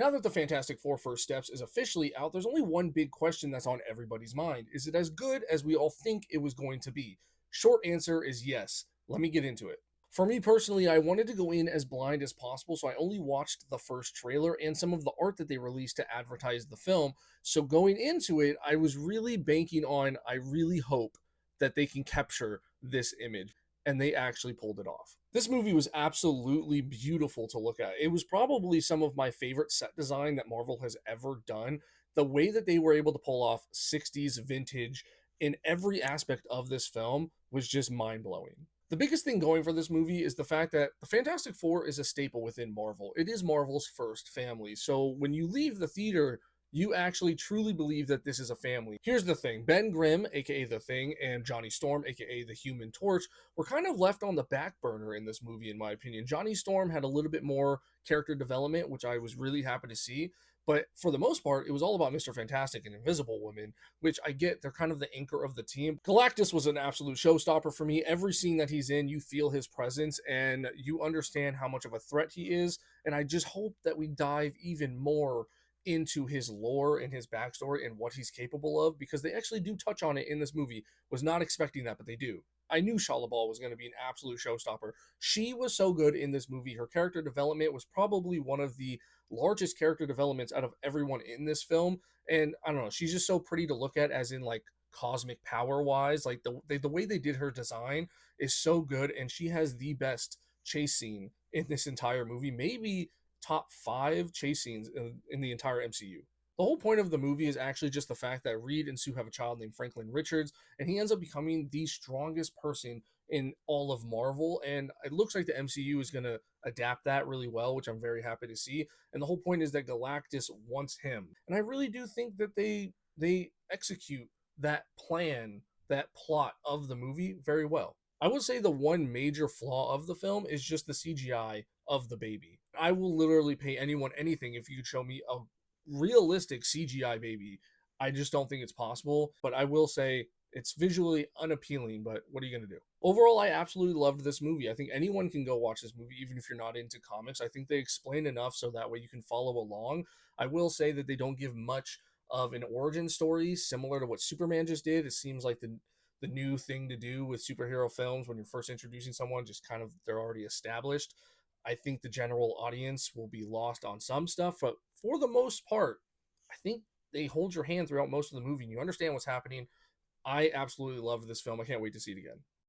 Now that the Fantastic Four First Steps is officially out, there's only one big question that's on everybody's mind. Is it as good as we all think it was going to be? Short answer is yes. Let me get into it. For me personally, I wanted to go in as blind as possible, so I only watched the first trailer and some of the art that they released to advertise the film. So going into it, I was really banking on, I really hope that they can capture this image. And they actually pulled it off. This movie was absolutely beautiful to look at. It was probably some of my favorite set design that Marvel has ever done. The way that they were able to pull off 60s vintage in every aspect of this film was just mind blowing. The biggest thing going for this movie is the fact that the Fantastic Four is a staple within Marvel. It is Marvel's first family. So when you leave the theater, you actually truly believe that this is a family. Here's the thing: Ben Grimm, aka The Thing, and Johnny Storm, aka the Human Torch, were kind of left on the back burner in this movie, in my opinion. Johnny Storm had a little bit more character development, which I was really happy to see. But for the most part, it was all about Mr. Fantastic and Invisible Woman, which I get, they're kind of the anchor of the team. Galactus was an absolute showstopper for me. Every scene that he's in, you feel his presence and you understand how much of a threat he is. And I just hope that we dive even more into his lore and his backstory and what he's capable of, because they actually do touch on it in this movie. Was not expecting that, but they do. I knew Shalabal was going to be an absolute showstopper. She was so good in this movie. Her character development was probably one of the largest character developments out of everyone in this film. And I don't know, she's just so pretty to look at, as in like cosmic power wise. Like the way they did her design is so good, and she has the best chase scene in this entire movie. Maybe top five chase scenes in the entire MCU. The whole point of the movie is actually just the fact that Reed and Sue have a child named Franklin Richards, and he ends up becoming the strongest person in all of Marvel. And it looks like the MCU is going to adapt that really well, which I'm very happy to see. And the whole point is that Galactus wants him, and I really do think that they execute that plan, that plot of the movie very well. I would say the one major flaw of the film is just the CGI of the baby. I will literally pay anyone anything if you could show me a realistic CGI baby. I just don't think it's possible, but I will say it's visually unappealing, but what are you going to do? Overall, I absolutely loved this movie. I think anyone can go watch this movie, even if you're not into comics. I think they explain enough so that way you can follow along. I will say that they don't give much of an origin story similar to what Superman just did. It seems like the new thing to do with superhero films when you're first introducing someone, just kind of they're already established. I think the general audience will be lost on some stuff, but for the most part, I think they hold your hand throughout most of the movie and you understand what's happening. I absolutely love this film. I can't wait to see it again.